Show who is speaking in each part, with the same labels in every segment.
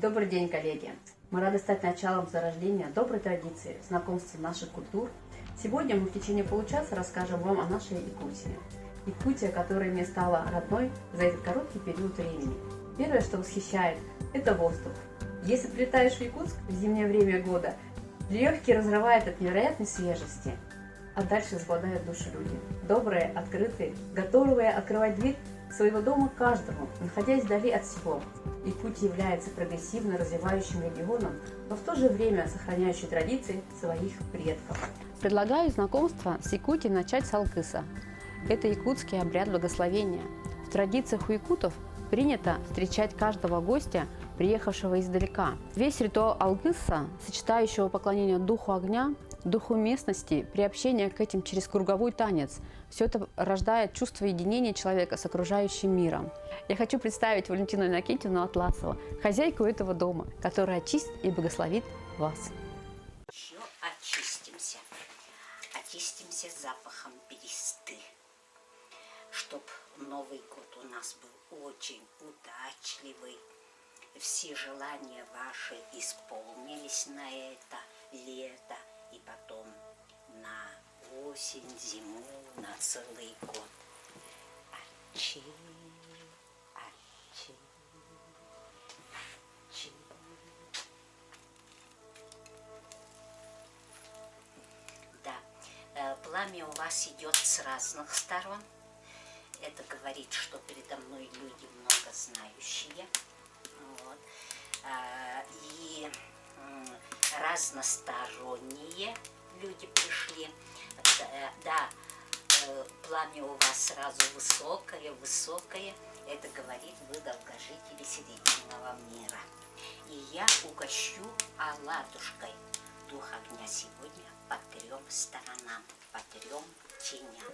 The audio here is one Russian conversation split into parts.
Speaker 1: Добрый день, коллеги! Мы рады стать началом зарождения доброй традиции знакомства наших культур. Сегодня мы в течение получаса расскажем вам о нашей Якутии. Якутия, которая мне стала родной за этот короткий период времени. Первое, что восхищает, это воздух. Если прилетаешь в Якутск в зимнее время года, легкие разрывает от невероятной свежести, а дальше возбладают душу люди. Добрые, открытые, готовые открывать дверь своего дома каждому, находясь вдали от всего. Якутия является прогрессивно развивающим регионом, но в то же время сохраняющий традиции своих предков. Предлагаю знакомство с Якутией начать с алгыса. Это якутский обряд благословения. В традициях у якутов принято встречать каждого гостя, приехавшего издалека. Весь ритуал алгыса, сочетающего поклонение духу огня, духу местности, приобщение к этим через круговой танец, все это рождает чувство единения человека с окружающим миром. Я хочу представить Валентину Иннокентьевну Атласову, хозяйку этого дома, которая очистит и благословит вас.
Speaker 2: Еще очистимся. Очистимся запахом бересты, чтоб Новый год у нас был очень удачливый. Все желания ваши исполнились на это лето и потом на осень, зиму, на целый год. Очи. Да, пламя у вас идет с разных сторон. Это говорит, что передо мной люди много знающие. Вот. И разносторонние люди пришли. Да, пламя у вас сразу высокое. Это говорит, вы долгожители Серединного мира. И я угощу оладушкой дух огня сегодня по 3 сторонам, по 3 теням.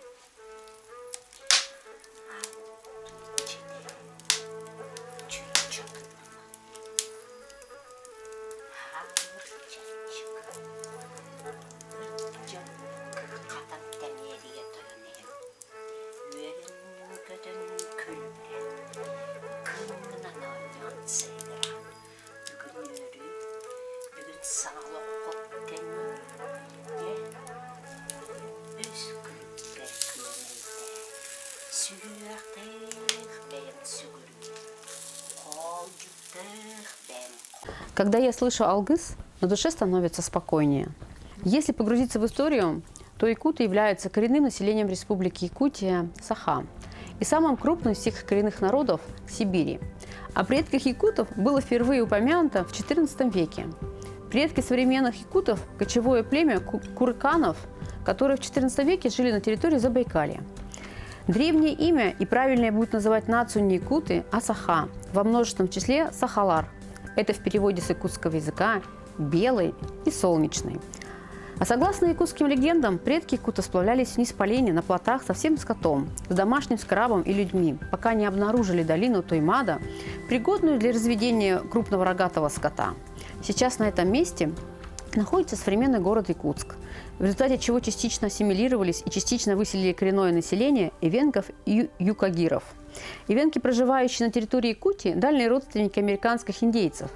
Speaker 1: Когда я слышу алгыс, на душе становится спокойнее. Если погрузиться в историю, то якуты являются коренным населением Республики Якутия Саха и самым крупным из всех коренных народов Сибири. О предках якутов было впервые упомянуто в XIV веке. Предки современных якутов – кочевое племя курыканов, которые в XIV веке жили на территории Забайкалья. Древнее имя и правильнее будет называть нацию не якуты, а саха, во множественном числе сахалар. Это в переводе с якутского языка «белый» и «солнечный». А согласно якутским легендам, предки якутов сплавлялись вниз по лени на плотах со всем скотом, с домашним скрабом и людьми, пока не обнаружили долину Тоймада, пригодную для разведения крупного рогатого скота. Сейчас на этом месте находится современный город Якутск, в результате чего частично ассимилировались и частично выселили коренное население эвенков и юкагиров. Эвенки, проживающие на территории Якутии, дальние родственники американских индейцев.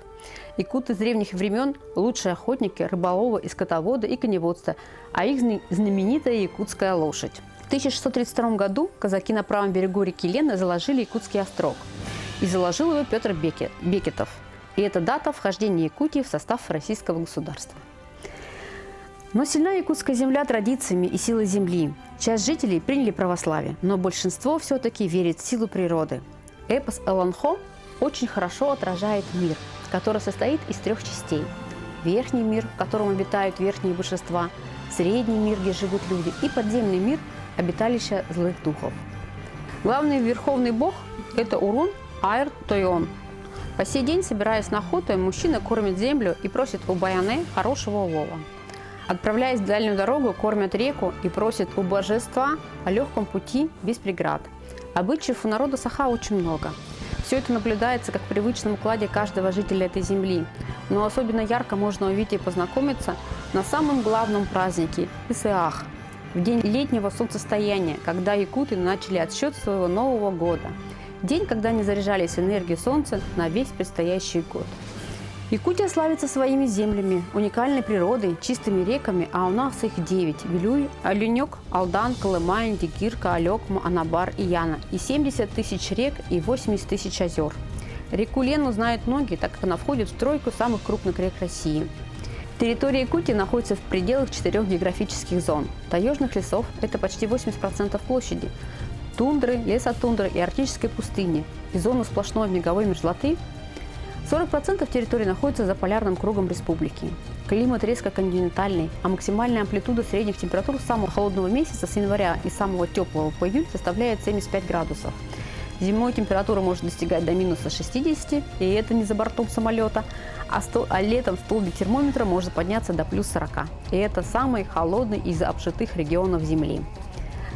Speaker 1: Якуты с древних времен – лучшие охотники, рыболовы и скотоводы и коневодства, а их знаменитая якутская лошадь. В 1632 году казаки на правом берегу реки Лены заложили Якутский острог. И заложил его Петр Бекетов. И это дата вхождения Якутии в состав российского государства. Но сильна якутская земля традициями и силой земли. Часть жителей приняли православие, но большинство все-таки верит в силу природы. Эпос Эланхо очень хорошо отражает мир, который состоит из 3 частей. Верхний мир, в котором обитают верхние божества, средний мир, где живут люди, и подземный мир, обиталище злых духов. Главный верховный бог – это Урун Айр Тойон. По сей день, собираясь на охоту, мужчина кормит землю и просит у Баяне хорошего улова. Отправляясь в дальнюю дорогу, кормят реку и просят у божества о легком пути без преград. Обычаев у народа Саха очень много. Все это наблюдается как в привычном укладе каждого жителя этой земли. Но особенно ярко можно увидеть и познакомиться на самом главном празднике – Исыах, в день летнего солнцестояния, когда якуты начали отсчет своего Нового года. День, когда они заряжались энергией солнца на весь предстоящий год. Якутия славится своими землями, уникальной природой, чистыми реками, а у нас их 9. Вилюй, Оленек, Алдан, Колымай, Дикирка, Алекма, Анабар и Яна. И 70 тысяч рек и 80 тысяч озер. Реку Лену знают многие, так как она входит в тройку самых крупных рек России. Территория Якутии находится в пределах 4 географических зон. Таежных лесов – это почти 80% площади. Тундры, лесотундры и арктической пустыни. И зону сплошной меговой мерзлоты 40% территории находится за полярным кругом республики. Климат резко континентальный, а максимальная амплитуда средних температур самого холодного месяца с января и самого теплого по июль составляет 75 градусов. Зимой температура может достигать до минуса 60, и это не за бортом самолета, а летом столбик термометра может подняться до плюс 40. И это самый холодный из обжитых регионов Земли.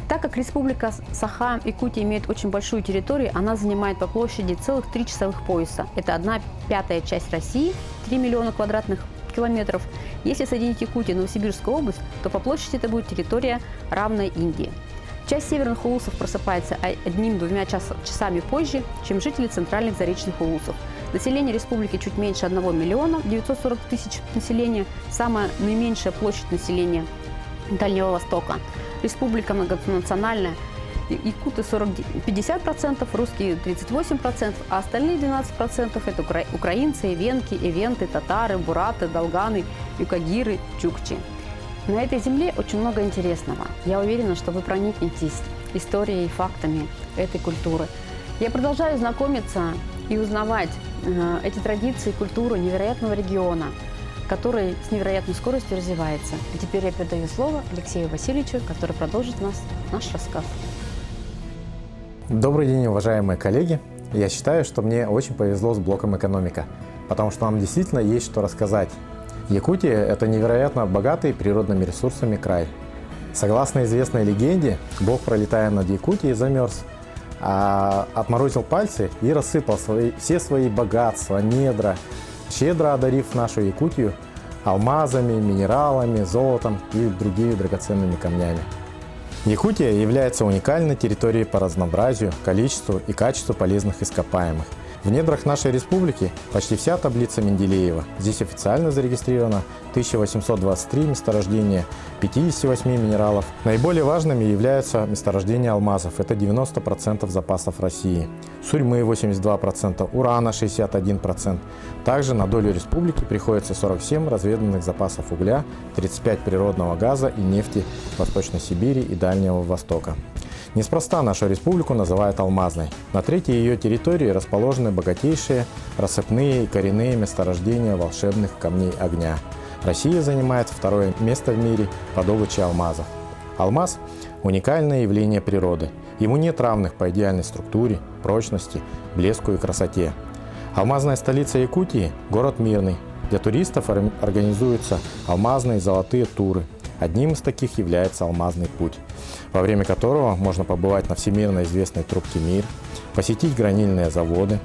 Speaker 1: Так как республика Саха-Якутия имеет очень большую территорию, она занимает по площади целых 3 часовых пояса. Это 1/5 часть России, 3 миллиона квадратных километров. Если соединить Якутию и Новосибирскую область, то по площади это будет территория, равная Индии. Часть северных улусов просыпается 1-2 часами позже, чем жители центральных заречных улусов. Население республики чуть меньше 1 миллиона 940 тысяч населения, самая наименьшая площадь населения Дальнего Востока. Республика многонациональная. Якуты 50%, русские 38%, а остальные 12% это украинцы, эвенки, эвенты, татары, бураты, долганы, юкагиры, чукчи. На этой земле очень много интересного. Я уверена, что вы проникнетесь историей и фактами этой культуры. Я продолжаю знакомиться и узнавать эти традиции, культуру невероятного региона, который с невероятной скоростью развивается. И теперь я передаю слово Алексею Васильевичу, который продолжит наш рассказ.
Speaker 3: Добрый день, уважаемые коллеги. Я считаю, что мне очень повезло с блоком «Экономика», потому что нам действительно есть что рассказать. Якутия – это невероятно богатый природными ресурсами край. Согласно известной легенде, Бог, пролетая над Якутией, замерз, отморозил пальцы и рассыпал все свои богатства, недра, щедро одарив нашу Якутию алмазами, минералами, золотом и другими драгоценными камнями. Якутия является уникальной территорией по разнообразию, количеству и качеству полезных ископаемых. В недрах нашей республики почти вся таблица Менделеева. Здесь официально зарегистрировано 1823 месторождения 58 минералов. Наиболее важными являются месторождения алмазов. Это 90% запасов России. Сурьмы 82%, урана 61%. Также на долю республики приходится 47 разведанных запасов угля, 35 природного газа и нефти Восточной Сибири и Дальнего Востока. Неспроста нашу республику называют алмазной. На трети ее территории расположены богатейшие рассыпные и коренные месторождения волшебных камней огня. Россия занимает 2-е место в мире по добыче алмазов. Алмаз – уникальное явление природы. Ему нет равных по идеальной структуре, прочности, блеску и красоте. Алмазная столица Якутии – город Мирный. Для туристов организуются алмазные и золотые туры. Одним из таких является «Алмазный путь», во время которого можно побывать на всемирно известной трубке «Мир», посетить гранильные заводы,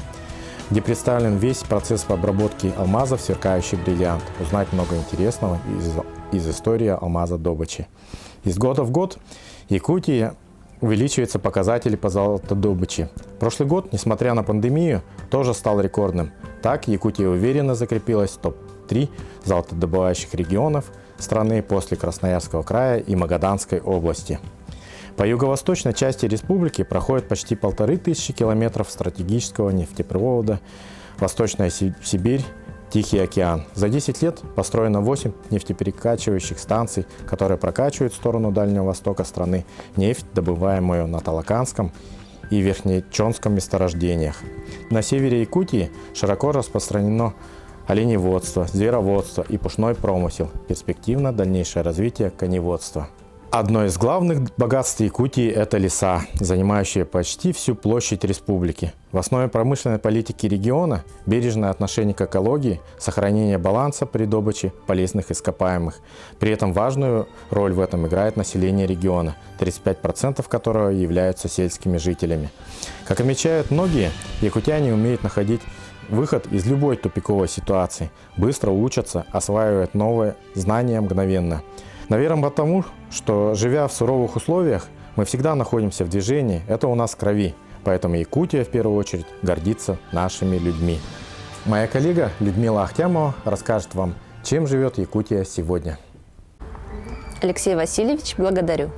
Speaker 3: где представлен весь процесс обработки алмазов в сверкающий бриллиант, узнать много интересного из истории алмазодобычи. Из года в год Якутия увеличиваются показатели по золотодобыче. Прошлый год, несмотря на пандемию, тоже стал рекордным. Так, Якутия уверенно закрепилась в топ-3 золотодобывающих регионов страны после Красноярского края и Магаданской области. По юго-восточной части республики проходит почти 1500 километров стратегического нефтепровода Восточная Сибирь, Тихий океан. За 10 лет построено 8 нефтеперекачивающих станций, которые прокачивают в сторону Дальнего Востока страны нефть, добываемую на Талаканском и Верхнечонском месторождениях. На севере Якутии широко распространено оленеводство, звероводство и пушной промысел. Перспективно дальнейшее развитие коневодства. Одно из главных богатств Якутии – это леса, занимающие почти всю площадь республики. В основе промышленной политики региона – бережное отношение к экологии, сохранение баланса при добыче полезных ископаемых. При этом важную роль в этом играет население региона, 35% которого являются сельскими жителями. Как отмечают многие, якутяне умеют находить выход из любой тупиковой ситуации, быстро учатся, осваивают новые знания мгновенно. Наверное, потому, что, живя в суровых условиях, мы всегда находимся в движении, это у нас в крови. Поэтому Якутия, в первую очередь, гордится нашими людьми. Моя коллега Людмила Ахтямова расскажет вам, чем живет Якутия сегодня.
Speaker 4: Алексей Васильевич, благодарю.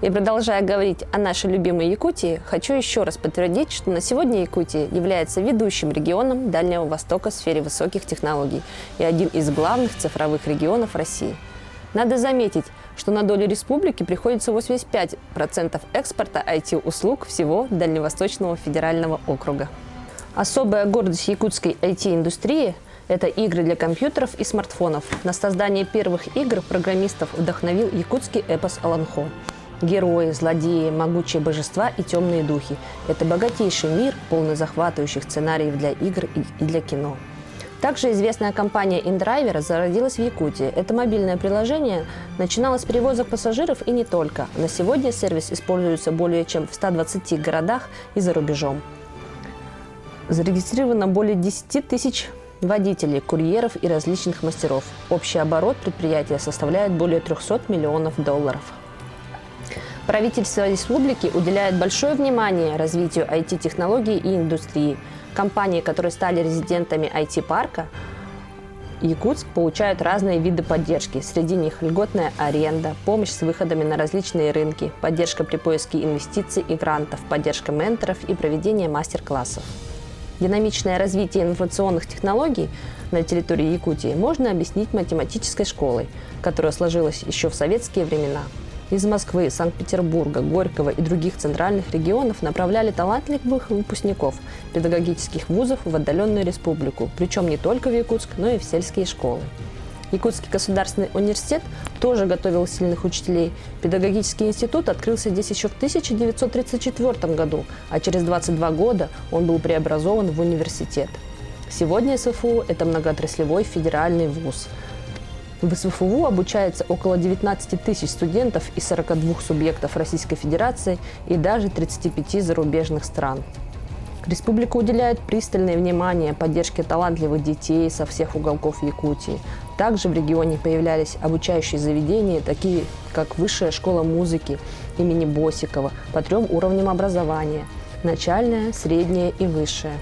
Speaker 4: И продолжая говорить о нашей любимой Якутии, хочу еще раз подтвердить, что на сегодня Якутия является ведущим регионом Дальнего Востока в сфере высоких технологий и один из главных цифровых регионов России. Надо заметить, что на долю республики приходится 85% экспорта IT-услуг всего Дальневосточного федерального округа. Особая гордость якутской IT-индустрии – это игры для компьютеров и смартфонов. На создание первых игр программистов вдохновил якутский эпос «Аланхо». Герои, злодеи, могучие божества и темные духи – это богатейший мир, полный захватывающих сценариев для игр и для кино. Также известная компания InDriver зародилась в Якутии. Это мобильное приложение начинало с перевозок пассажиров и не только. На сегодня сервис используется более чем в 120 городах и за рубежом. Зарегистрировано более 10 тысяч водителей, курьеров и различных мастеров. Общий оборот предприятия составляет более $300 миллионов. Правительство республики уделяет большое внимание развитию IT-технологий и индустрии. Компании, которые стали резидентами IT-парка Якутск, получают разные виды поддержки. Среди них льготная аренда, помощь с выходами на различные рынки, поддержка при поиске инвестиций и грантов, поддержка менторов и проведение мастер-классов. Динамичное развитие информационных технологий на территории Якутии можно объяснить математической школой, которая сложилась еще в советские времена. Из Москвы, Санкт-Петербурга, Горького и других центральных регионов направляли талантливых выпускников педагогических вузов в отдаленную республику, причем не только в Якутск, но и в сельские школы. Якутский государственный университет тоже готовил сильных учителей. Педагогический институт открылся здесь еще в 1934 году, а через 22 года он был преобразован в университет. Сегодня СФУ – это многоотраслевой федеральный вуз. В СФУ обучается около 19 тысяч студентов из 42 субъектов Российской Федерации и даже 35 зарубежных стран. Республика уделяет пристальное внимание поддержке талантливых детей со всех уголков Якутии. Также в регионе появлялись обучающие заведения, такие как Высшая школа музыки имени Босикова по 3 уровням образования – начальное, среднее и высшее.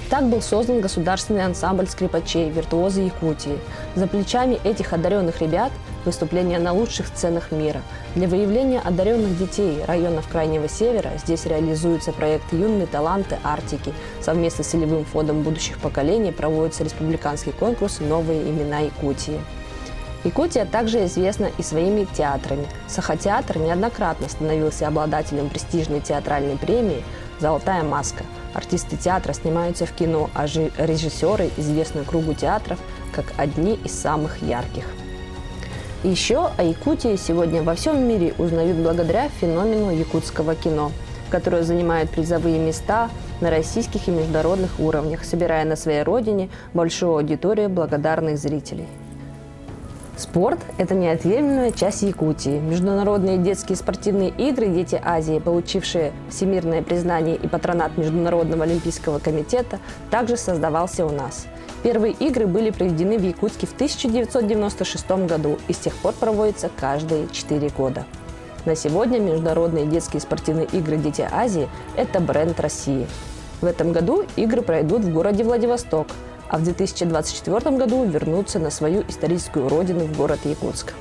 Speaker 4: Так был создан государственный ансамбль скрипачей «Виртуозы Якутии». За плечами этих одаренных ребят выступления на лучших сценах мира. Для выявления одаренных детей районов Крайнего Севера здесь реализуется проект «Юные таланты Арктики». Совместно с целевым фондом будущих поколений проводится республиканский конкурс «Новые имена Якутии». Якутия также известна и своими театрами. Сахатеатр неоднократно становился обладателем престижной театральной премии «Золотая маска». Артисты театра снимаются в кино, а режиссеры известны кругу театров как одни из самых ярких. И еще о Якутии сегодня во всем мире узнают благодаря феномену якутского кино, которое занимает призовые места на российских и международных уровнях, собирая на своей родине большую аудиторию благодарных зрителей. Спорт – это неотъемлемая часть Якутии. Международные детские спортивные игры «Дети Азии», получившие всемирное признание и патронат Международного олимпийского комитета, также создавался у нас. Первые игры были проведены в Якутске в 1996 году и с тех пор проводятся каждые 4 года. На сегодня Международные детские спортивные игры «Дети Азии» – это бренд России. В этом году игры пройдут в городе Владивосток, а в 2024 году вернутся на свою историческую родину в город Якутск.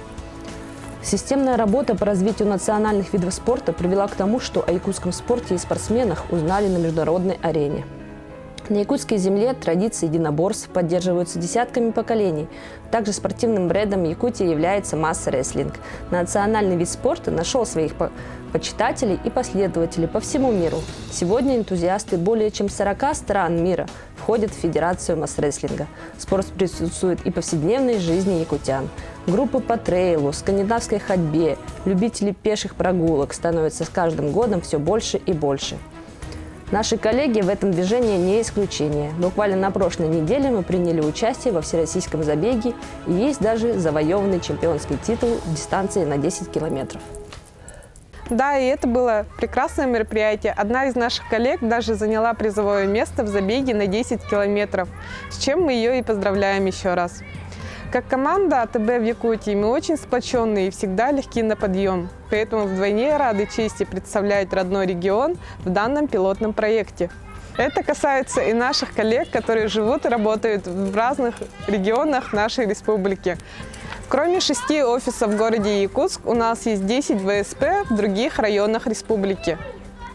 Speaker 4: Системная работа по развитию национальных видов спорта привела к тому, что о якутском спорте и спортсменах узнали на международной арене. На якутской земле традиции единоборств поддерживаются десятками поколений. Также спортивным брендом Якутии является масса-рестлинг. Национальный вид спорта нашел своих почитателей и последователей по всему миру. Сегодня энтузиасты более чем 40 стран мира входят в Федерацию масс-рестлинга. Спорт присутствует и в повседневной жизни якутян. Группы по трейлу, скандинавской ходьбе, любители пеших прогулок становятся с каждым годом все больше и больше. Наши коллеги в этом движении не исключение. Буквально на прошлой неделе мы приняли участие во всероссийском забеге, и есть даже завоеванный чемпионский титул в дистанции на 10 километров.
Speaker 5: Да, и это было прекрасное мероприятие. Одна из наших коллег даже заняла призовое место в забеге на 10 километров, с чем мы ее и поздравляем еще раз. Как команда АТБ в Якутии мы очень сплоченные и всегда легки на подъем. Поэтому вдвойне рады чести представлять родной регион в данном пилотном проекте. Это касается и наших коллег, которые живут и работают в разных регионах нашей республики. Кроме 6 офисов в городе Якутск, у нас есть 10 ВСП в других районах республики.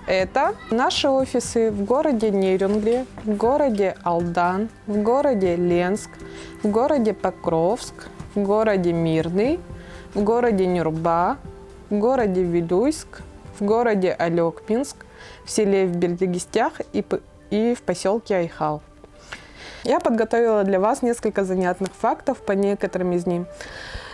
Speaker 5: Это наши офисы в городе Нерюнгри, в городе Алдан, в городе Ленск, в городе Покровск, в городе Мирный, в городе Нюрба, в городе Вилюйск, в городе Алекпинск, в селе в Бердигистях и в поселке Айхал. Я подготовила для вас несколько занятных фактов по некоторым из них.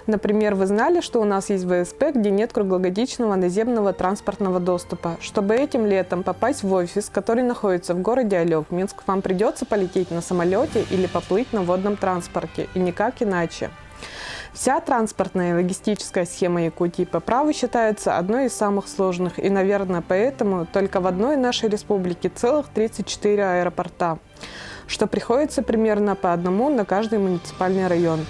Speaker 5: Например, вы знали, что у нас есть ВСП, где нет круглогодичного наземного транспортного доступа. Чтобы этим летом попасть в офис, который находится в городе Алекпинск, вам придется полететь на самолете или поплыть на водном транспорте, и никак иначе. Вся транспортная и логистическая схема Якутии по праву считается одной из самых сложных, и, наверное, поэтому только в одной нашей республике целых 34 аэропорта, что приходится примерно по одному на каждый муниципальный район.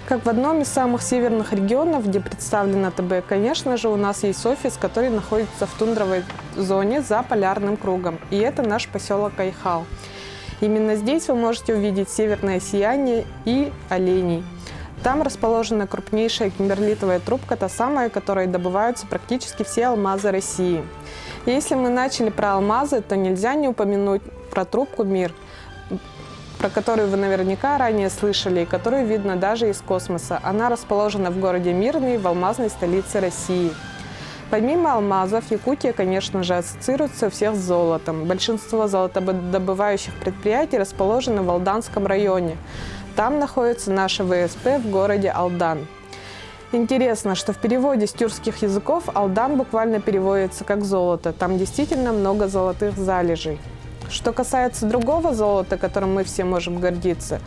Speaker 5: Как в одном из самых северных регионов, где представлена ТБ, конечно же, у нас есть офис, который находится в тундровой зоне за полярным кругом, и это наш поселок Айхал. Именно здесь вы можете увидеть северное сияние и оленей. Там расположена крупнейшая кимберлитовая трубка, та самая, которой добываются практически все алмазы России. И если мы начали про алмазы, то нельзя не упомянуть про трубку «Мир», про которую вы наверняка ранее слышали и которую видно даже из космоса. Она расположена в городе Мирный, в алмазной столице России. Помимо алмазов, Якутия, конечно же, ассоциируется у всех с золотом. Большинство золотодобывающих предприятий расположено в Алданском районе. Там находится наша ВСП в городе Алдан. Интересно, что в переводе с тюркских языков Алдан буквально переводится как «золото». Там действительно много золотых залежей. Что касается другого золота, которым мы все можем гордиться,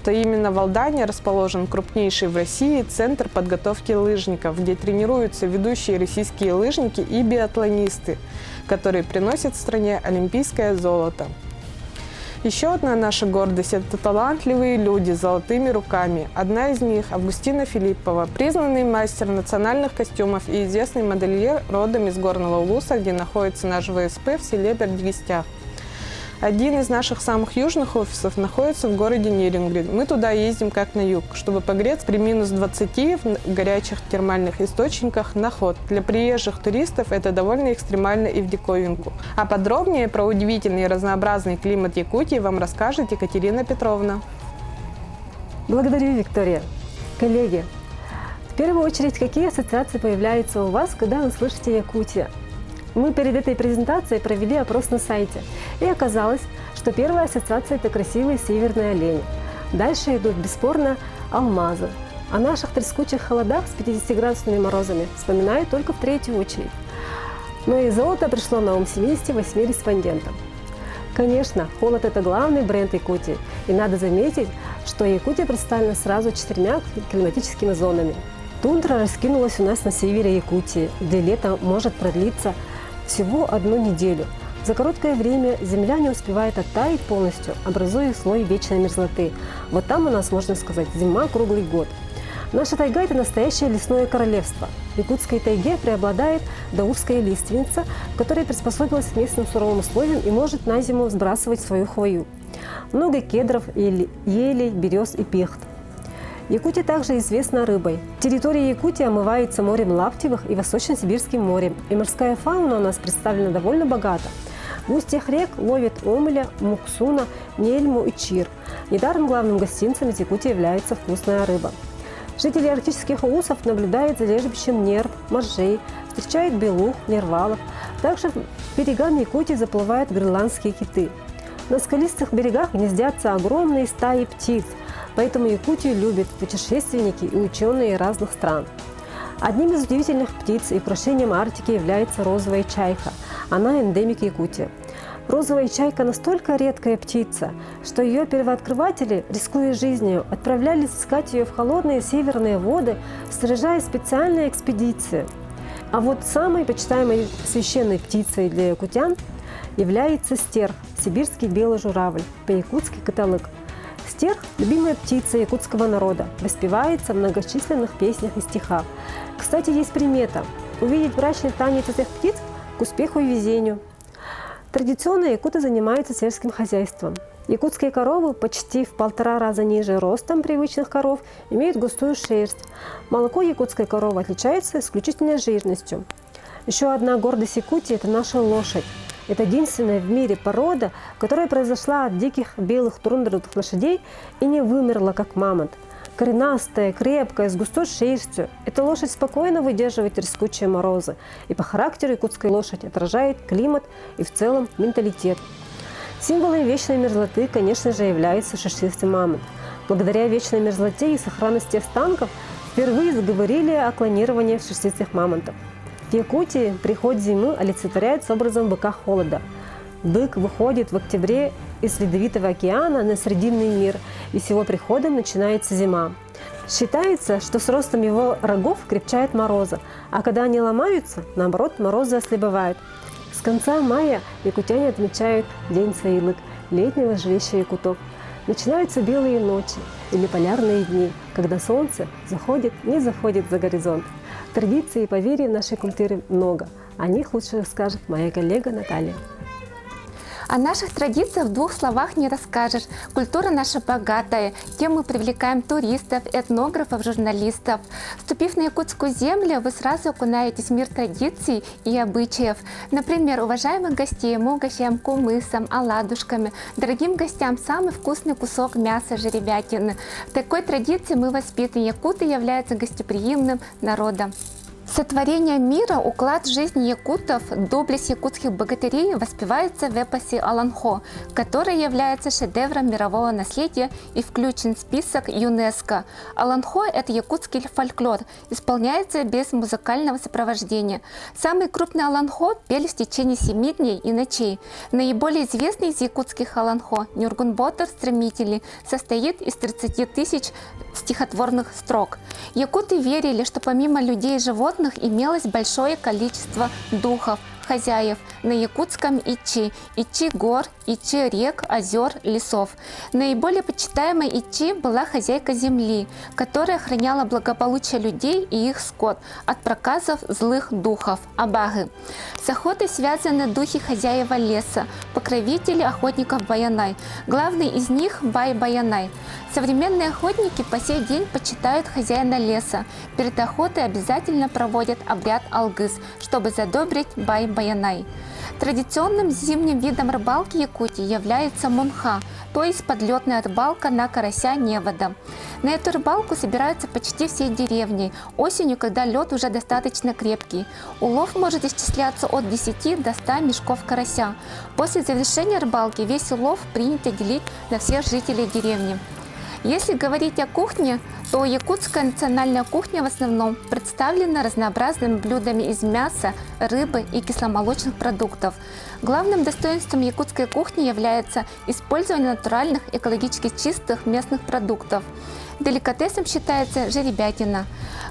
Speaker 5: то именно в Алдане расположен крупнейший в России центр подготовки лыжников, где тренируются ведущие российские лыжники и биатлонисты, которые приносят стране олимпийское золото. Еще одна наша гордость – это талантливые люди с золотыми руками. Одна из них – Августина Филиппова, признанный мастер национальных костюмов и известный модельер родом из Горного Улуса, где находится наш ВСП в селе Бердигистях. Один из наших самых южных офисов находится в городе Нерюнгри. Мы туда ездим как на юг, чтобы погреться при минус 20 в горячих термальных источниках на ход. Для приезжих туристов это довольно экстремально и в диковинку. А подробнее про удивительный и разнообразный климат Якутии вам расскажет Екатерина Петровна.
Speaker 6: Благодарю, Виктория. Коллеги, в первую очередь, какие ассоциации появляются у вас, когда вы слышите Якутия? Мы перед этой презентацией провели опрос на сайте, и оказалось, что первая ассоциация – это красивые северные олени. Дальше идут, бесспорно, алмазы. О наших трескучих холодах с 50-градусными морозами вспоминают только в третью очередь. Но и золото пришло на ум 78 респондентам. Конечно, холод – это главный бренд Якутии, и надо заметить, что Якутия представлена сразу 4 климатическими зонами. Тундра раскинулась у нас на севере Якутии, где лето может продлиться всего 1 неделю. За короткое время земля не успевает оттаять полностью, образуя слой вечной мерзлоты. Вот там у нас, можно сказать, зима круглый год. Наша тайга – это настоящее лесное королевство. В якутской тайге преобладает даурская лиственница, которая приспособилась к местным суровым условиям и может на зиму сбрасывать свою хвою. Много кедров, елей, берез и пихт. Якутия также известна рыбой. Территория Якутии омывается морем Лаптевых и Восточно-Сибирским морем, и морская фауна у нас представлена довольно богато. В устьях рек ловят омеля, муксуна, нельму и чир. Недаром главным гостинцем из Якутии является вкусная рыба. Жители арктических улусов наблюдают за лежбищем нерв, моржей, встречают белух, нервалов. Также берегами Якутии заплывают гренландские киты. На скалистых берегах гнездятся огромные стаи птиц, поэтому Якутию любят путешественники и ученые разных стран. Одним из удивительных птиц и украшением Арктики является розовая чайка. Она эндемик Якутии. Розовая чайка настолько редкая птица, что ее первооткрыватели, рискуя жизнью, отправлялись искать ее в холодные северные воды, снаряжая специальные экспедиции. А вот самой почитаемой священной птицей для якутян является стерх, сибирский белый журавль, по-якутски котолык. Стерх – любимая птица якутского народа, воспевается в многочисленных песнях и стихах. Кстати, есть примета – увидеть брачный танец этих птиц к успеху и везению. Традиционно якуты занимаются сельским хозяйством. Якутские коровы почти в 1,5 раза ниже ростом привычных коров имеют густую шерсть. Молоко якутской коровы отличается исключительной жирностью. Еще одна гордость Якутии – это наша лошадь. Это единственная в мире порода, которая произошла от диких белых турундровых лошадей и не вымерла, как мамонт. Коренастая, крепкая, с густой шерстью. Эта лошадь спокойно выдерживает трескучие морозы. И по характеру якутская лошадь отражает климат и в целом менталитет. Символом вечной мерзлоты, конечно же, является шерстистый мамонт. Благодаря вечной мерзлоте и сохранности останков впервые заговорили о клонировании шерстистых мамонтов. В Якутии приход зимы олицетворяется образом быка холода. Бык выходит в октябре из Ледовитого океана на Срединный мир, и с его приходом начинается зима. Считается, что с ростом его рогов крепчают морозы, а когда они ломаются, наоборот, морозы ослабевают. С конца мая якутяне отмечают День Цаилык, летнего жилища якутов. Начинаются белые ночи или полярные дни, когда солнце не заходит за горизонт. Традиций и поверий в нашей культуре много. О них лучше расскажет моя коллега Наталья.
Speaker 7: О наших традициях в 2 словах не расскажешь. Культура наша богатая, тем мы привлекаем туристов, этнографов, журналистов. Вступив на якутскую землю, вы сразу окунаетесь в мир традиций и обычаев. Например, уважаемых гостей мы угощаем кумысом, оладушками. Дорогим гостям самый вкусный кусок мяса жеребятины. В такой традиции мы воспитаны. Якуты являются гостеприимным народом. Сотворение мира, уклад жизни якутов, доблесть якутских богатырей воспевается в эпосе «Аланхо», который является шедевром мирового наследия и включен в список ЮНЕСКО. Аланхо – это якутский фольклор, исполняется без музыкального сопровождения. Самые крупные аланхо пели в течение 7 дней и ночей. Наиболее известный из якутских аланхо – Нюргунботор «Стремительный» состоит из 30 тысяч стихотворных строк. Якуты верили, что помимо людей и животных имелось большое количество духов, хозяев на якутском Ичи. Ичи гор, Ичи рек, озер, лесов. Наиболее почитаемой Ичи была хозяйка земли, которая охраняла благополучие людей и их скот от проказов злых духов, абагы. С охотой связаны духи хозяева леса, покровители охотников Баянай. Главный из них – Бай-Баянай. Современные охотники по сей день почитают хозяина леса. Перед охотой обязательно проводят обряд алгыс, чтобы задобрить Бай-Баянай. Традиционным зимним видом рыбалки Якутии является мунха, то есть подлетная рыбалка на карася невода. На эту рыбалку собираются почти всей деревней, осенью, когда лед уже достаточно крепкий. Улов может исчисляться от 10 до 100 мешков карася. После завершения рыбалки весь улов принято делить на всех жителей деревни. Если говорить о кухне, то якутская национальная кухня в основном представлена разнообразными блюдами из мяса, рыбы и кисломолочных продуктов. Главным достоинством якутской кухни является использование натуральных, экологически чистых местных продуктов. Деликатесом считается жеребятина.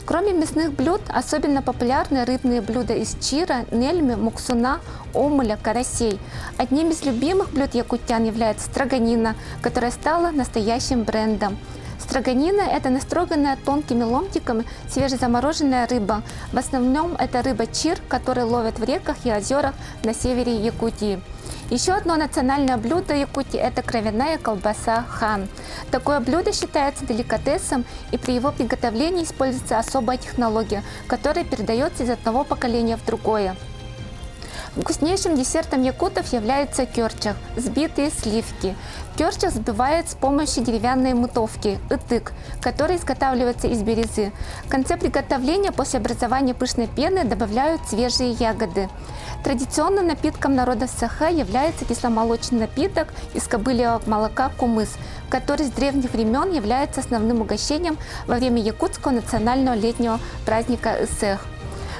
Speaker 7: Кроме мясных блюд, особенно популярны рыбные блюда из чира, нельмы, муксуна, омуля, карасей. Одним из любимых блюд якутян является строганина, которая стала настоящим брендом. Строганина – это настроганная тонкими ломтиками свежезамороженная рыба. В основном это рыба чир, которую ловят в реках и озерах на севере Якутии. Еще одно национальное блюдо Якутии – это кровяная колбаса хан. Такое блюдо считается деликатесом, и при его приготовлении используется особая технология, которая передается из одного поколения в другое. Вкуснейшим десертом якутов является кёрчах – взбитые сливки. Кёрчах взбивают с помощью деревянной мутовки – ытык, которая изготавливается из березы. В конце приготовления после образования пышной пены добавляют свежие ягоды. Традиционным напитком народа Саха является кисломолочный напиток из кобыльего молока кумыс, который с древних времен является основным угощением во время якутского национального летнего праздника Исэх.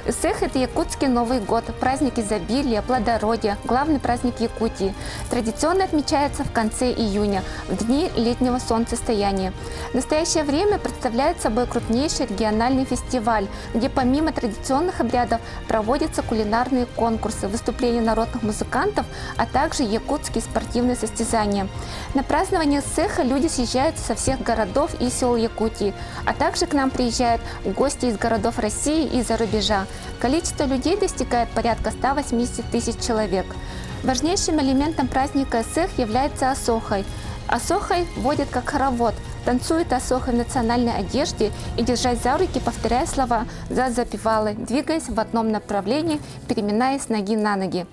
Speaker 7: Исэх – это якутский Новый год, праздник изобилия, плодородия, главный праздник Якутии. Традиционно отмечается в конце июня, в дни летнего солнцестояния. В настоящее время представляет собой крупнейший региональный фестиваль, где помимо традиционных обрядов проводятся кулинарные конкурсы, выступления народных музыкантов, а также якутские спортивные состязания. На празднование Исэха люди съезжаются со всех городов и сел Якутии, а также к нам приезжают гости из городов России и за рубежа. Количество людей достигает порядка 180 тысяч человек. Важнейшим элементом праздника Сых является осохой. Осохой водят как хоровод, танцует осохой в национальной одежде и, держась за руки, повторяя слова «за-запевалы», двигаясь в одном направлении, переминаясь с ноги на ноги.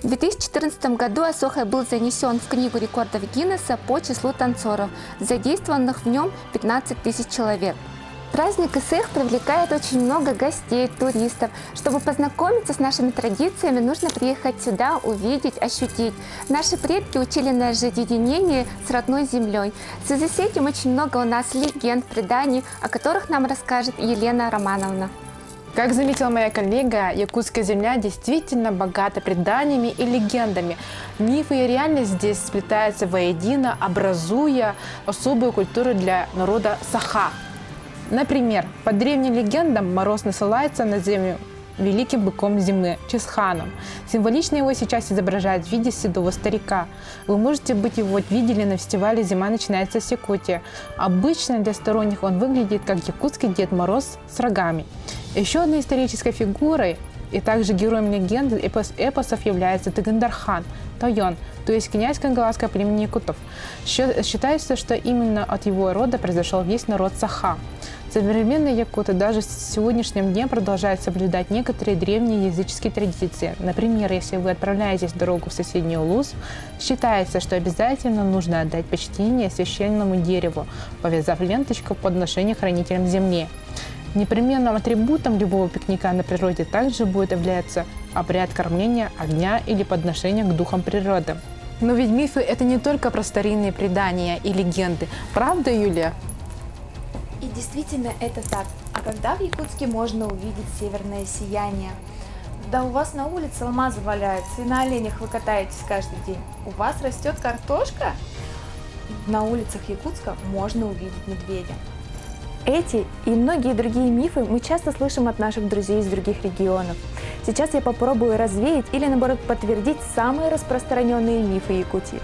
Speaker 7: В 2014 году осохой был занесен в Книгу рекордов Гиннесса по числу танцоров, задействованных в нем 15 тысяч человек. Праздник Исых привлекает очень много гостей, туристов. Чтобы познакомиться с нашими традициями, нужно приехать сюда, увидеть, ощутить. Наши предки учили нас жить в единении с родной землей. В связи с этим очень много у нас легенд, преданий, о которых нам расскажет Елена Романовна.
Speaker 5: Как заметила моя коллега, якутская земля действительно богата преданиями и легендами. Мифы и реальность здесь сплетаются воедино, образуя особую культуру для народа Саха. Например, по древним легендам Мороз насылается на землю великим быком зимы – Чисханом. Символично его сейчас изображают в виде седого старика. Вы можете быть его видели на фестивале «Зима начинается с Якутии». Обычно для сторонних он выглядит как якутский Дед Мороз с рогами. Еще одной исторической фигурой и также героем легенды эпосов является Тыгандархан, Тойон, то есть князь Кангаласского племени якутов. Считается, что именно от его рода произошел весь народ Саха. Современные якуты даже в сегодняшнем дне продолжают соблюдать некоторые древние языческие традиции. Например, если вы отправляетесь в дорогу в соседний Улус, считается, что обязательно нужно отдать почтение священному дереву, повязав ленточку под подношение хранителям земли. Непременным атрибутом любого пикника на природе также будет являться обряд кормления огня или подношения к духам природы. Но ведь мифы – это не только про старинные предания и легенды. Правда, Юлия?
Speaker 8: И действительно это так. А когда в Якутске можно увидеть северное сияние? Да у вас на улице алмазы валяются, и на оленях вы катаетесь каждый день. У вас растет картошка? На улицах Якутска можно увидеть медведя. Эти и многие другие мифы мы часто слышим от наших друзей из других регионов. Сейчас я попробую развеять или, наоборот, подтвердить самые распространенные мифы Якутии.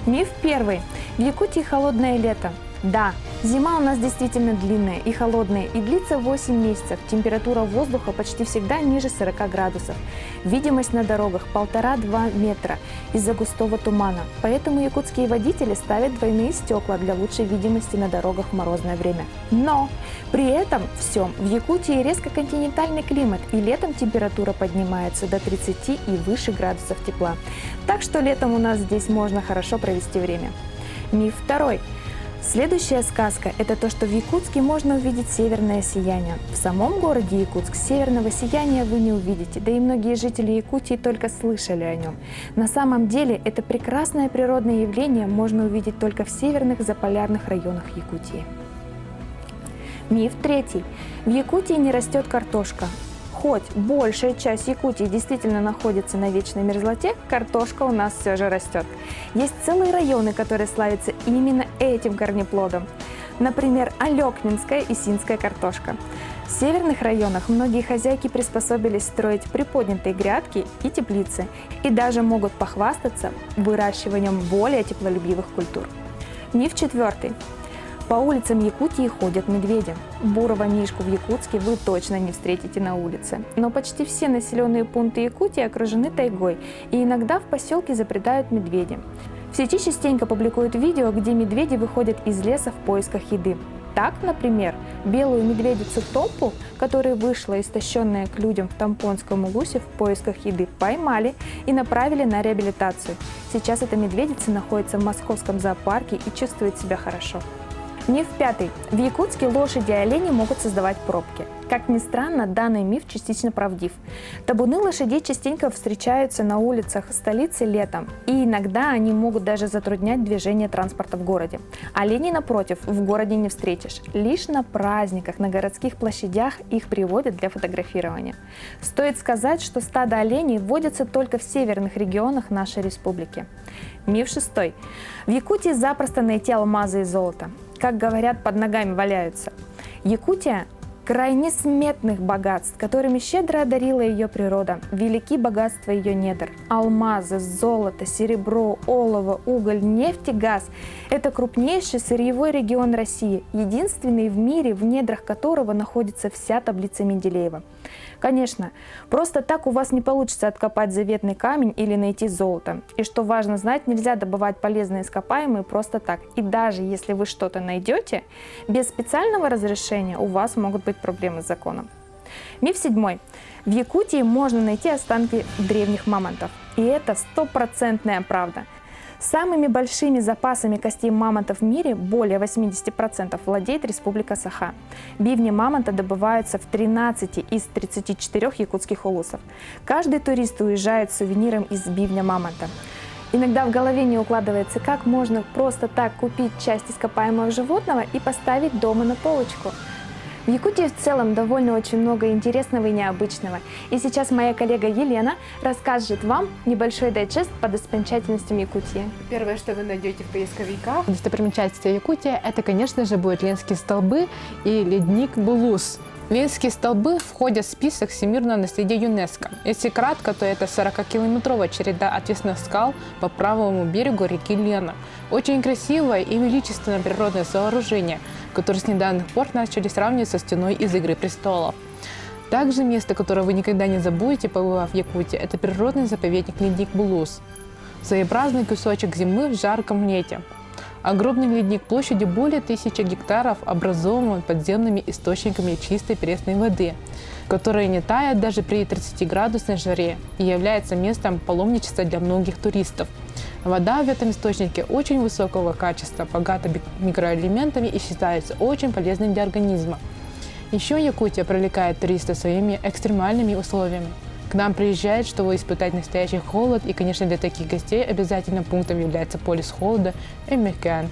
Speaker 8: Миф первый. В Якутии холодное лето. Да, зима у нас действительно длинная и холодная, и длится 8 месяцев. Температура воздуха почти всегда ниже 40 градусов. Видимость на дорогах 1,5-2 метра из-за густого тумана. Поэтому якутские водители ставят двойные стекла для лучшей видимости на дорогах в морозное время. Но при этом всем в Якутии резко континентальный климат, и летом температура поднимается до 30 и выше градусов тепла. Так что летом у нас здесь можно хорошо провести время. Миф второй. Следующая сказка – это то, что в Якутске можно увидеть северное сияние. В самом городе Якутск северного сияния вы не увидите, да и многие жители Якутии только слышали о нем. На самом деле это прекрасное природное явление можно увидеть только в северных заполярных районах Якутии. Миф третий. В Якутии не растет картошка. Хоть большая часть Якутии действительно находится на вечной мерзлоте, картошка у нас все же растет. Есть целые районы, которые славятся именно этим корнеплодом. Например, Алекнинская и Синская картошка. В северных районах многие хозяйки приспособились строить приподнятые грядки и теплицы, и даже могут похвастаться выращиванием более теплолюбивых культур. Миф четвертый. По улицам Якутии ходят медведи. Бурого мишку в Якутске вы точно не встретите на улице. Но почти все населенные пункты Якутии окружены тайгой, и иногда в поселке запретают медведи. В сети частенько публикуют видео, где медведи выходят из леса в поисках еды. Так, например, белую медведицу Томпу, которая вышла истощенная к людям в Тампонском Улусе в поисках еды, поймали и направили на реабилитацию. Сейчас эта медведица находится в московском зоопарке и чувствует себя хорошо. Миф пятый. В Якутске лошади и олени могут создавать пробки. Как ни странно, данный миф частично правдив. Табуны лошадей частенько встречаются на улицах столицы летом, и иногда они могут даже затруднять движение транспорта в городе. Оленей, напротив, в городе не встретишь. Лишь на праздниках, на городских площадях их приводят для фотографирования. Стоит сказать, что стадо оленей водятся только в северных регионах нашей республики. Миф шестой. В Якутии запросто найти алмазы и золото. Как говорят, под ногами валяются. Якутия край несметных богатств, которыми щедро одарила ее природа, велики богатства ее недр. Алмазы, золото, серебро, олово, уголь, нефть и газ – это крупнейший сырьевой регион России, единственный в мире, в недрах которого находится вся таблица Менделеева. Конечно, просто так у вас не получится откопать заветный камень или найти золото. И что важно знать, нельзя добывать полезные ископаемые просто так. И даже если вы что-то найдете, без специального разрешения у вас могут быть проблемы с законом. Миф 7. В Якутии можно найти останки древних мамонтов. И это стопроцентная правда. Самыми большими запасами костей мамонтов в мире, более 80%, владеет Республика Саха. Бивни мамонта добываются в 13 из 34 якутских улусов. Каждый турист уезжает с сувениром из бивня мамонта. Иногда в голове не укладывается, как можно просто так купить часть ископаемого животного и поставить дома на полочку. В Якутии в целом довольно очень много интересного и необычного. И сейчас моя коллега Елена расскажет вам небольшой дайджест по достопримечательностям Якутии.
Speaker 9: Первое, что вы найдете в поисковиках, достопримечательности Якутии, это, конечно же, будут Ленские столбы и ледник Булус. Ленские столбы входят в список всемирного наследия ЮНЕСКО. Если кратко, то это 40-километровая череда отвесных скал по правому берегу реки Лена. Очень красивое и величественное природное сооружение, которое с недавних пор начали сравнивать со стеной из «Игры престолов». Также место, которое вы никогда не забудете, побывав в Якутии, это природный заповедник ледник Булус. Своеобразный кусочек зимы в жарком лете. Огромный ледник площадью более 1000 гектаров образован подземными источниками чистой пресной воды, которая не тает даже при 30-градусной жаре и является местом паломничества для многих туристов. Вода в этом источнике очень высокого качества, богата микроэлементами и считается очень полезным для организма. Еще Якутия привлекает туристов своими экстремальными условиями. К нам приезжают, чтобы испытать настоящий холод, и, конечно, для таких гостей обязательным пунктом является полюс холода Эмекян.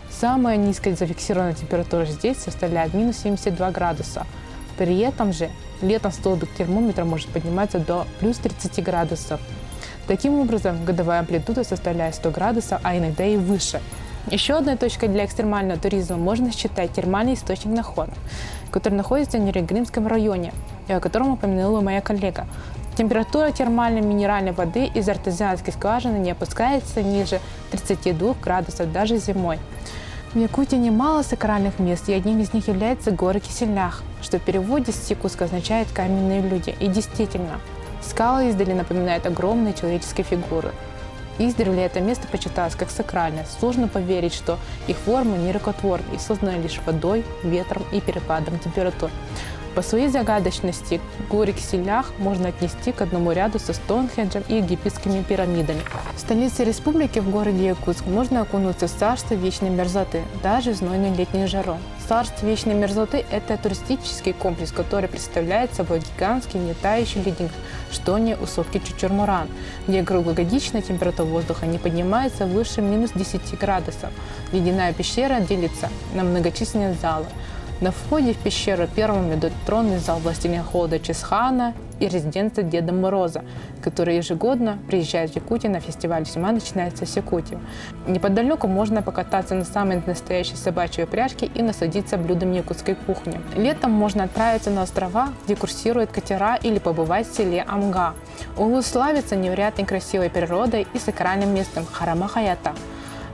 Speaker 9: Самая низкая зафиксированная температура здесь составляет минус 72 градуса. При этом же летом столбик термометра может подниматься до плюс 30 градусов. Таким образом, годовая амплитуда составляет 100 градусов, а иногда и выше. Еще одной точкой для экстремального туризма можно считать термальный источник Нахон, который находится в Нерегримском районе, и о котором упомянула моя коллега. Температура термальной минеральной воды из артезианской скважины не опускается ниже 32 градусов даже зимой. В Якутии немало сакральных мест, и одним из них является горы Кисельнах, что в переводе с якутского означает «каменные люди». И действительно, скалы издали напоминают огромные человеческие фигуры. Издревле это место почиталось как сакральное. Сложно поверить, что их формы не рукотворны и созданы лишь водой, ветром и перепадом температур. По своей загадочности горы Кисельнах можно отнести к одному ряду со Стоунхенджем и египетскими пирамидами. В столице республики, в городе Якутск, можно окунуться в царство вечной мерзлоты, даже в знойную летнюю жару. Царство вечной мерзлоты – это туристический комплекс, который представляет собой гигантский нетающий ледник Штони Усовки Чучурмуран, где круглогодичная температура воздуха не поднимается выше минус 10 градусов. Ледяная пещера делится на многочисленные залы. На входе в пещеру первым идут тронный зал властелина холода Чесхана и резиденция Деда Мороза, который ежегодно приезжает в Якутию на фестиваль «Зима начинается с Якутии». Неподалеку можно покататься на самой настоящей собачьей упряжке и насладиться блюдами якутской кухни. Летом можно отправиться на острова, где курсируют катера, или побывать в селе Амга. Улус славится невероятной красивой природой и сакральным местом Харамахаята.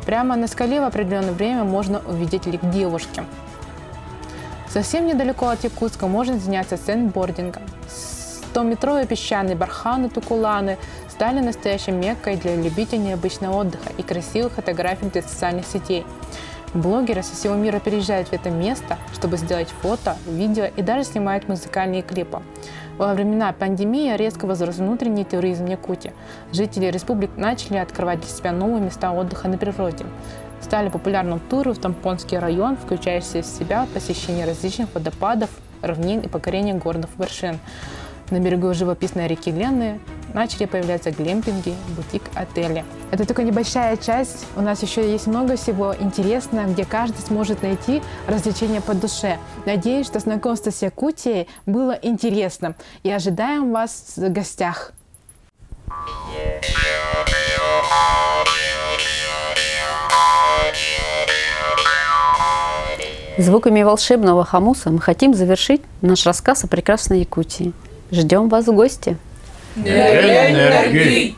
Speaker 9: Прямо на скале в определенное время можно увидеть лик девушки. Совсем недалеко от Якутска можно заняться сэндбордингом. 100-метровые песчаные барханы Тукуланы стали настоящей меккой для любителей необычного отдыха и красивых фотографий для социальных сетей. Блогеры со всего мира переезжают в это место, чтобы сделать фото, видео и даже снимают музыкальные клипы. Во времена пандемии резко возрос внутренний туризм Якутии. Жители республик начали открывать для себя новые места отдыха на природе. Стали популярным туры в Тампонский район, включающие в себя посещение различных водопадов, равнин и покорение горных вершин. На берегу живописной реки Лены начали появляться глэмпинги, бутик-отели. Это только небольшая часть. У нас еще есть много всего интересного, где каждый сможет найти развлечения по душе. Надеюсь, что знакомство с Якутией было интересным. И ожидаем вас в гостях.
Speaker 1: Звуками волшебного хомуса мы хотим завершить наш рассказ о прекрасной Якутии. Ждем вас в гости!
Speaker 10: Энергии!